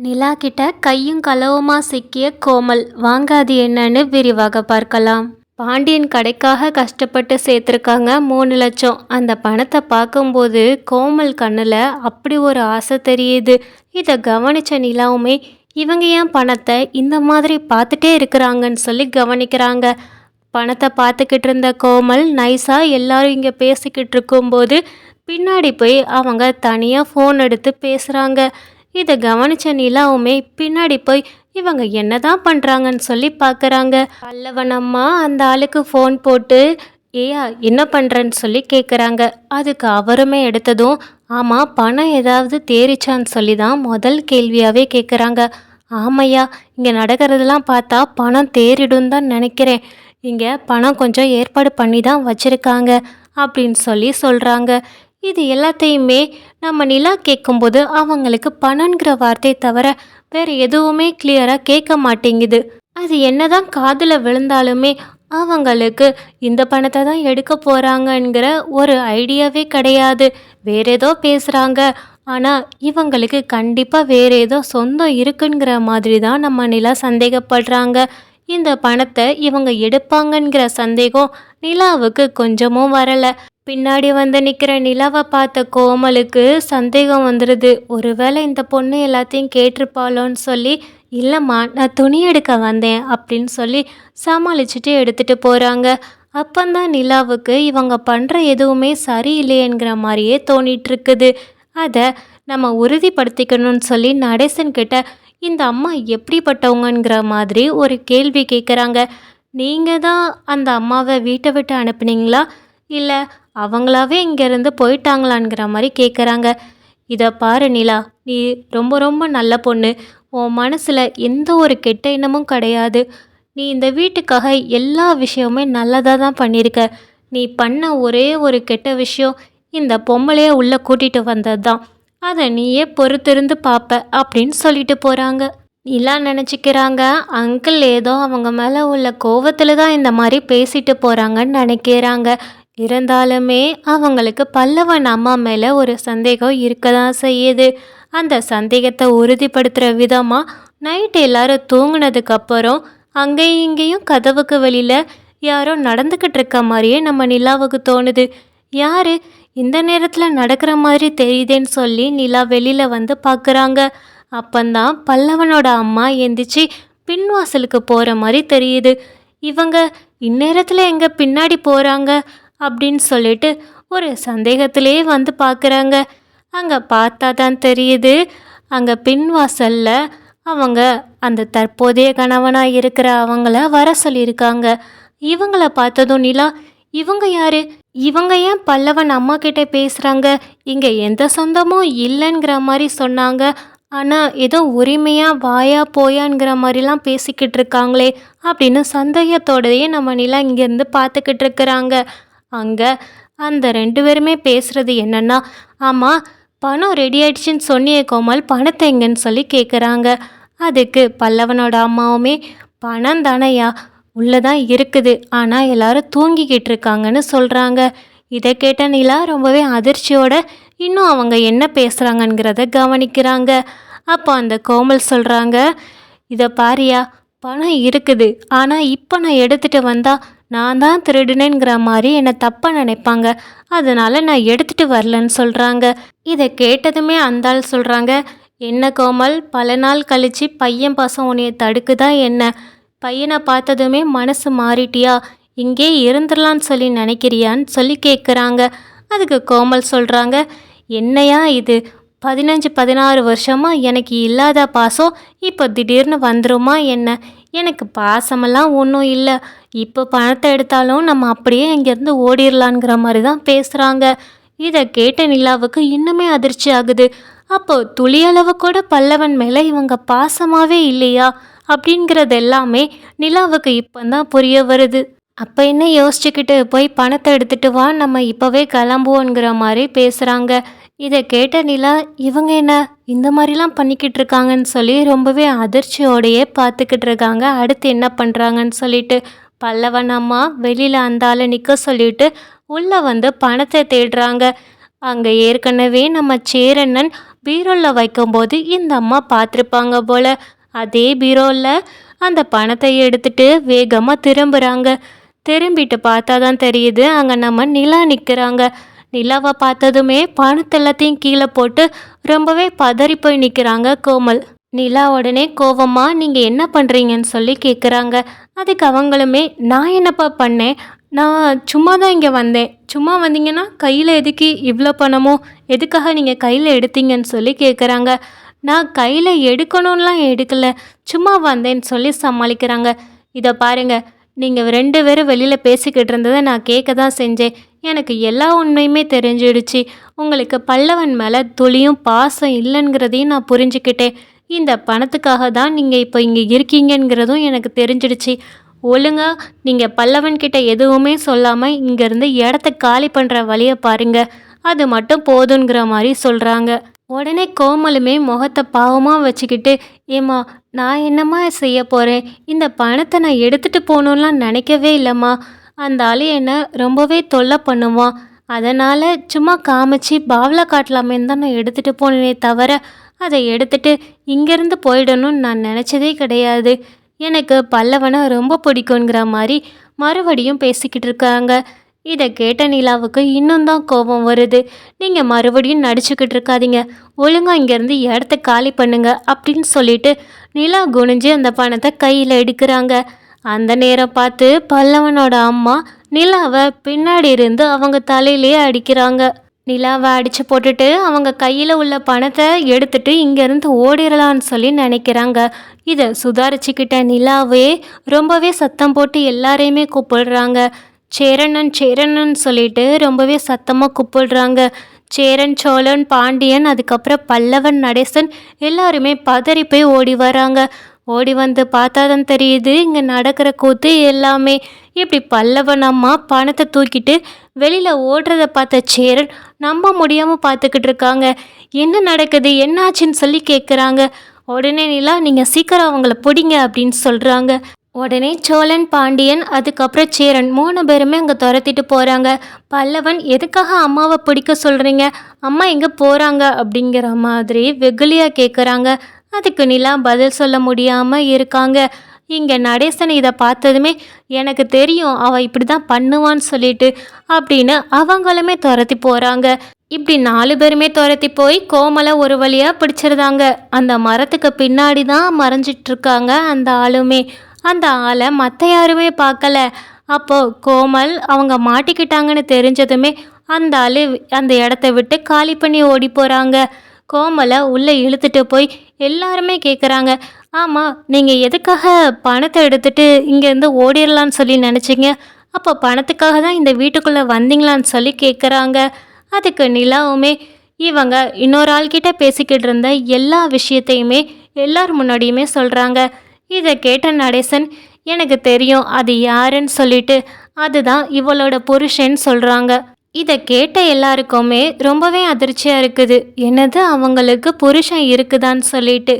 நிலா கிட்ட கையும் களவுமா சிக்கிய கோமல். வாங்க அது என்னன்னு விரிவாக பார்க்கலாம். பாண்டியன் கடைக்காக கஷ்டப்பட்டு சேர்த்துருக்காங்க 3 லட்சம். அந்த பணத்தை பார்க்கும்போது கோமல் கண்ணில் அப்படி ஒரு ஆசை தெரியுது. இதை கவனிச்ச நிலாவுமே இவங்க ஏன் பணத்தை இந்த மாதிரி பார்த்துட்டே இருக்கிறாங்கன்னு சொல்லி கவனிக்கிறாங்க. பணத்தை பார்த்துக்கிட்டு இருந்த கோமல் நைஸாக எல்லாரும் இங்கே பேசிக்கிட்டு இருக்கும்போது பின்னாடி போய் அவங்க தனியாக ஃபோன் எடுத்து பேசுகிறாங்க. இதை கவனிச்ச நிலாவுமே பின்னாடி போய் இவங்க என்னதான் பண்ணுறாங்கன்னு சொல்லி பார்க்குறாங்க. பல்லவன் அம்மா அந்த ஆளுக்கு ஃபோன் போட்டு ஏயா என்ன பண்ணுறன்னு சொல்லி கேட்குறாங்க. அதுக்கு அவருமே எடுத்ததும் ஆமாம் பணம் ஏதாவது தேறிச்சான்னு சொல்லி தான் முதல் கேள்வியாகவே கேட்குறாங்க. ஆமையா, இங்கே நடக்கிறதெல்லாம் பார்த்தா பணம் தேறிடும் தான் நினைக்கிறேன். இங்கே பணம் கொஞ்சம் ஏற்பாடு பண்ணி தான் வச்சுருக்காங்க அப்படின்னு சொல்லி சொல்கிறாங்க. இது எல்லாத்தையுமே நம்ம நிலா கேட்கும்போது அவங்களுக்கு பணங்கிற வார்த்தை தவிர வேறு எதுவுமே கிளியராக கேட்க மாட்டேங்குது. அது என்னதான் காதில் விழுந்தாலுமே அவங்களுக்கு இந்த பணத்தை தான் எடுக்க போகிறாங்கங்கிற ஒரு ஐடியாவே கிடையாது. வேற ஏதோ பேசுகிறாங்க, ஆனால் இவங்களுக்கு கண்டிப்பாக வேற ஏதோ சொந்தம் இருக்குங்கிற மாதிரி தான் நம்ம நிலா சந்தேகப்படுறாங்க. இந்த பணத்தை இவங்க எடுப்பாங்கங்கிற சந்தேகம் நிலாவுக்கு கொஞ்சமும் வரலை. பின்னாடி வந்து நிற்கிற நிலாவை பார்த்த கோமலுக்கு சந்தேகம் வந்துடுது. ஒருவேளை இந்த பொண்ணு எல்லாத்தையும் கேட்டிருப்பாளோன்னு சொல்லி இல்லைம்மா நான் துணி எடுக்க வந்தேன் அப்படின்னு சொல்லி சமாளிச்சுட்டு எடுத்துகிட்டு போகிறாங்க. அப்பந்தான் நிலாவுக்கு இவங்க பண்ணுற எதுவுமே சரியில்லையேங்கிற மாதிரியே தோணிகிட்ருக்குது. அதை நம்ம உறுதிப்படுத்திக்கணும்னு சொல்லி நடேசன் கிட்ட இந்த அம்மா எப்படிப்பட்டவங்கிற மாதிரி ஒரு கேள்வி கேட்குறாங்க. நீங்கள் தான் அந்த அம்மாவை வீட்டை விட்டு அனுப்புனீங்களா இல்லை அவங்களாவே இங்கேருந்து போயிட்டாங்களான்ங்கிற மாதிரி கேட்குறாங்க. இதை பாரு நிலா, நீ ரொம்ப ரொம்ப நல்ல பொண்ணு. உன் மனசில் எந்த ஒரு கெட்ட எண்ணமும் கிடையாது. நீ இந்த வீட்டுக்காக எல்லா விஷயமுமே நல்லதாக தான் பண்ணியிருக்க. நீ பண்ண ஒரே ஒரு கெட்ட விஷயம் இந்த பொம்பளையை உள்ளே கூட்டிகிட்டு வந்தது தான். அதை நீயே பொறுத்திருந்து பார்ப்ப அப்படின்னு சொல்லிட்டு போகிறாங்க. நிலா நினச்சிக்கிறாங்க அங்கிள் ஏதோ அவங்க மேலே உள்ள கோவத்தில் தான் இந்த மாதிரி பேசிட்டு போகிறாங்கன்னு நினைக்கிறாங்க. இருந்தாலுமே அவங்களுக்கு பல்லவன் அம்மா மேலே ஒரு சந்தேகம் இருக்க தான் செய்யுது. அந்த சந்தேகத்தை உறுதிப்படுத்துகிற விதமாக நைட்டு எல்லாரும் தூங்கினதுக்கப்புறம் அங்கேயும் இங்கேயும் கதவுக்கு வெளியில் யாரோ நடந்துக்கிட்டு இருக்க மாதிரியே நம்ம நிலாவுக்கு தோணுது. யார் இந்த நேரத்தில் நடக்கிற மாதிரி தெரியுதேன்னு சொல்லி நிலா வெளியில் வந்து பார்க்குறாங்க. அப்பந்தான் பல்லவனோட அம்மா எந்திரிச்சு பின்வாசலுக்கு போகிற மாதிரி தெரியுது. இவங்க இந்நேரத்தில் எங்கே பின்னாடி போகிறாங்க அப்படின்னு சொல்லிட்டு ஒரு சந்தேகத்திலே வந்து பார்க்குறாங்க. அங்கே பார்த்தா தான் தெரியுது அங்கே பின்வாசலில் அவங்க அந்த தற்போதைய கணவனாக இருக்கிற அவங்கள வர சொல்லியிருக்காங்க. இவங்கள பார்த்ததும் நிலா இவங்க யாரு, இவங்க ஏன் பல்லவன் அம்மா கிட்ட பேசுகிறாங்க, இங்கே எந்த சொந்தமும் இல்லைங்கிற மாதிரி சொன்னாங்க, ஆனால் ஏதோ உரிமையாக வாயா போயாங்கிற மாதிரிலாம் பேசிக்கிட்டு இருக்காங்களே அப்படின்னு சந்தேகத்தோடையே நம்ம நிலா இங்கேருந்து பார்த்துக்கிட்டு இருக்கிறாங்க. அங்கே அந்த 2 பேருமே பேசுகிறது என்னென்னா, ஆமாம் பணம் ரெடி ஆயிடுச்சுன்னு சொன்னியே கோமல், பணத்தை எங்கன்னு சொல்லி கேட்குறாங்க. அதுக்கு பல்லவனோட அம்மாவுமே பணம் தானையா உள்ளதான் இருக்குது, ஆனால் எல்லாரும் தூங்கிக்கிட்டு இருக்காங்கன்னு சொல்கிறாங்க. இதை கேட்ட நிலா ரொம்பவே அதிர்ச்சியோட இன்னும் அவங்க என்ன பேசுகிறாங்கங்கிறத கவனிக்கிறாங்க. அப்போ அந்த கோமல் சொல்கிறாங்க, இதை பாரியா பணம் இருக்குது, ஆனால் இப்போ நான் எடுத்துகிட்டு வந்தால் நான் தான் திருடினேங்கிற மாதிரி என்னை தப்பாக நினைப்பாங்க, அதனால் நான் எடுத்துகிட்டு வரலன்னு சொல்கிறாங்க. இதை கேட்டதுமே அந்த ஆள் சொல்கிறாங்க, என்ன கோமல் பல நாள் கழித்து பையன் பாசம் உன்னைய தடுக்குதா என்ன, பையனை பார்த்ததுமே மனசு மாறிட்டியா, இங்கே இருந்துடலான்னு சொல்லி நினைக்கிறியான்னு சொல்லி கேட்குறாங்க. அதுக்கு கோமல் சொல்கிறாங்க, என்னையா இது 15-16 வருஷமாக எனக்கு இல்லாத பாசம் இப்போ திடீர்னு வந்துருமா என்ன, எனக்கு பாசமெல்லாம் ஒன்றும் இல்லை, இப்போ பணத்தை எடுத்தாலும் நம்ம அப்படியே இங்கேருந்து ஓடிடலான்ங்கிற மாதிரி தான் பேசுகிறாங்க. இதை கேட்ட நிலாவுக்கு இன்னுமே அதிர்ச்சி ஆகுது. அப்போது துளியளவு கூட பல்லவன் மேலே இவங்க பாசமாகவே இல்லையா அப்படிங்கிறது எல்லாமே நிலாவுக்கு இப்போ தான் புரிய வருது. அப்போ என்ன யோசிச்சுக்கிட்டு போய் பணத்தை எடுத்துகிட்டு வா, நம்ம இப்போவே கிளம்புவோங்கிற மாதிரி பேசுகிறாங்க. இதை கேட்ட நிலா இவங்க என்ன இந்த மாதிரிலாம் பண்ணிக்கிட்டு இருக்காங்கன்னு சொல்லி ரொம்பவே அதிர்ச்சியோடையே பார்த்துக்கிட்டு இருக்காங்க. அடுத்து என்ன பண்ணுறாங்கன்னு சொல்லிட்டு பல்லவன் அம்மா வெளியில் அந்த ஆளை நிற்க சொல்லிட்டு உள்ளே வந்து பணத்தை தேடுறாங்க. அங்கே ஏற்கனவே நம்ம சேரண்ணன் பீரோவில் வைக்கும்போது இந்த அம்மா பார்த்துருப்பாங்க போல. அதே பீரோவில் அந்த பணத்தை எடுத்துட்டு வேகமாக திரும்புகிறாங்க. திரும்பிட்டு பார்த்தா தான் தெரியுது அங்கே நம்ம நிலா நிற்கிறாங்க. நிலாவை பார்த்ததுமே பணத்தை எல்லாத்தையும் கீழே போட்டு ரொம்பவே பதறி போய் நிற்கிறாங்க கோமல். நிலா உடனே கோவமா நீங்கள் என்ன பண்ணுறீங்கன்னு சொல்லி கேட்குறாங்க. அதுக்கு அவங்களுமே நான் என்னப்பா பண்ணேன், நான் சும்மா தான் இங்கே வந்தேன். சும்மா வந்தீங்கன்னா கையில் எதுக்கு இவ்வளோ பணமோ, எதுக்காக நீங்கள் கையில் எடுத்தீங்கன்னு சொல்லி கேட்குறாங்க. நான் கையில் எடுக்கணும்லாம் எடுக்கல, சும்மா வந்தேன்னு சொல்லி சமாளிக்கிறாங்க. இதை பாருங்க, நீங்கள் 2 பேரும் வெளியில் பேசிக்கிட்டு இருந்ததை நான் கேட்க தான் செஞ்சேன். எனக்கு எல்லா உண்மையுமே தெரிஞ்சிடுச்சு. உங்களுக்கு பல்லவன் மேலே துளியும் பாசம் இல்லைங்கிறதையும் நான் புரிஞ்சுக்கிட்டேன். இந்த பணத்துக்காக தான் நீங்கள் இப்போ இங்கே இருக்கீங்கங்கிறதும் எனக்கு தெரிஞ்சிடுச்சு. ஒழுங்கா நீங்கள் பல்லவன்கிட்ட எதுவுமே சொல்லாமல் இங்கேருந்து இடத்த காலி பண்ணுற வழியை பாருங்கள், அது மட்டும் போதுங்கிற மாதிரி சொல்கிறாங்க. உடனே கோமலுமே முகத்தை பாவமாக வச்சுக்கிட்டு, ஏம்மா நான் என்னம்மா செய்ய போகிறேன், இந்த பணத்தை நான் எடுத்துகிட்டு போகணுன்லாம் நினைக்கவே இல்லைம்மா. அந்த ஆள் என்னை ரொம்பவே தொல்லை பண்ணுவான், அதனால் சும்மா காமிச்சு பாவலை காட்டலாமேன்னு தான் நான் எடுத்துகிட்டு போனேனே தவிர அதை எடுத்துட்டு இங்கேருந்து போயிடணும்னு நான் நினச்சதே கிடையாது. எனக்கு பல்லவனை ரொம்ப பிடிக்குங்கிற மாதிரி மறுபடியும் பேசிக்கிட்டு இருக்காங்க. இதை கேட்ட நிலாவுக்கு இன்னும் தான் கோபம் வருது. நீங்கள் மறுபடியும் நடிச்சுக்கிட்டு இருக்காதீங்க, ஒழுங்காக இங்கேருந்து இடத்த காலி பண்ணுங்க அப்படின்னு சொல்லிட்டு நிலா குனிஞ்சு அந்த பணத்தை கையில் எடுக்கிறாங்க. அந்த நேரம் பார்த்து பல்லவனோட அம்மா நிலாவை பின்னாடி இருந்து அவங்க தலையிலேயே அடிக்கிறாங்க. நிலாவை அடித்து போட்டுட்டு அவங்க கையில் உள்ள பணத்தை எடுத்துட்டு இங்கேருந்து ஓடிடலான்னு சொல்லி நினைக்கிறாங்க. இதை சுதாரிச்சுக்கிட்ட நிலாவே ரொம்பவே சத்தம் போட்டு எல்லாரையுமே கூப்பிடுறாங்க. சேரனன் சேரனன் சொல்லிட்டு ரொம்பவே சத்தமாக கூப்பிடுறாங்க. சேரன், சோழன், பாண்டியன், அதுக்கப்புறம் பல்லவன், நடேசன் எல்லாருமே பதறி போய் ஓடி வராங்க. ஓடி வந்து பார்த்தா தான் தெரியுது இங்கே நடக்கிற கூத்து எல்லாமே. இப்படி பல்லவன் அம்மா பணத்தை தூக்கிட்டு வெளியில் ஓடுறத பார்த்த சேரன் நம்ப முடியாமல் பார்த்துக்கிட்டு இருக்காங்க. என்ன நடக்குது, என்னாச்சுன்னு சொல்லி கேட்குறாங்க. உடனே நிலா, நீங்கள் சீக்கிரம் அவங்கள பிடிங்க அப்படின்னு சொல்கிறாங்க. உடனே சோழன், பாண்டியன், அதுக்கப்புறம் சேரன் 3 பேருமே அங்கே துரத்திட்டு போகிறாங்க. பல்லவன், எதுக்காக அம்மாவை பிடிக்க சொல்கிறீங்க, அம்மா எங்கே போகிறாங்க அப்படிங்கிற மாதிரி வெகுலியாக கேட்குறாங்க. அதுக்கு நிலா பதில் சொல்ல முடியாமல் இருக்காங்க. இங்கே நடேசன் இதை பார்த்ததுமே எனக்கு தெரியும் அவள் இப்படி தான் பண்ணுவான்னு சொல்லிட்டு அப்படின்னு அவங்களுமே துரத்தி போகிறாங்க. இப்படி 4 பேருமே துரத்தி போய் கோமலை ஒரு வழியாக பிடிச்சிருந்தாங்க. அந்த மரத்துக்கு பின்னாடி தான் மறைஞ்சிட்ருக்காங்க அந்த ஆளுமே. அந்த ஆளை மற்ற யாருமே பார்க்கல. அப்போது கோமல் அவங்க மாட்டிக்கிட்டாங்கன்னு தெரிஞ்சதுமே அந்த ஆள் அந்த இடத்த விட்டு காலி பண்ணி ஓடி போகிறாங்க. கோமலை உள்ளே இழுத்துட்டு போய் எல்லாருமே கேட்குறாங்க, ஆமாம் நீங்கள் எதுக்காக பணத்தை எடுத்துகிட்டு இங்கேருந்து ஓடிடலான்னு சொல்லி நினச்சிங்க, அப்போ பணத்துக்காக தான் இந்த வீட்டுக்குள்ளே வந்தீங்களான்னு சொல்லி கேட்குறாங்க. அதுக்கு நிலாவுமே இவங்க இன்னொரு ஆள்கிட்ட பேசிக்கிட்டு இருந்த எல்லா விஷயத்தையுமே எல்லார் முன்னாடியுமே சொல்கிறாங்க. இதை கேட்ட நடேசன், எனக்கு தெரியும் அது யாருன்னு சொல்லிட்டு, அதுதான் இவளோட புருஷன்னு சொல்கிறாங்க. இதை கேட்ட எல்லாருக்குமே ரொம்பவே அதிர்ச்சியாக இருக்குது. என்னது அவங்களுக்கு புருஷன் இருக்குதான்னு சொல்லிட்டு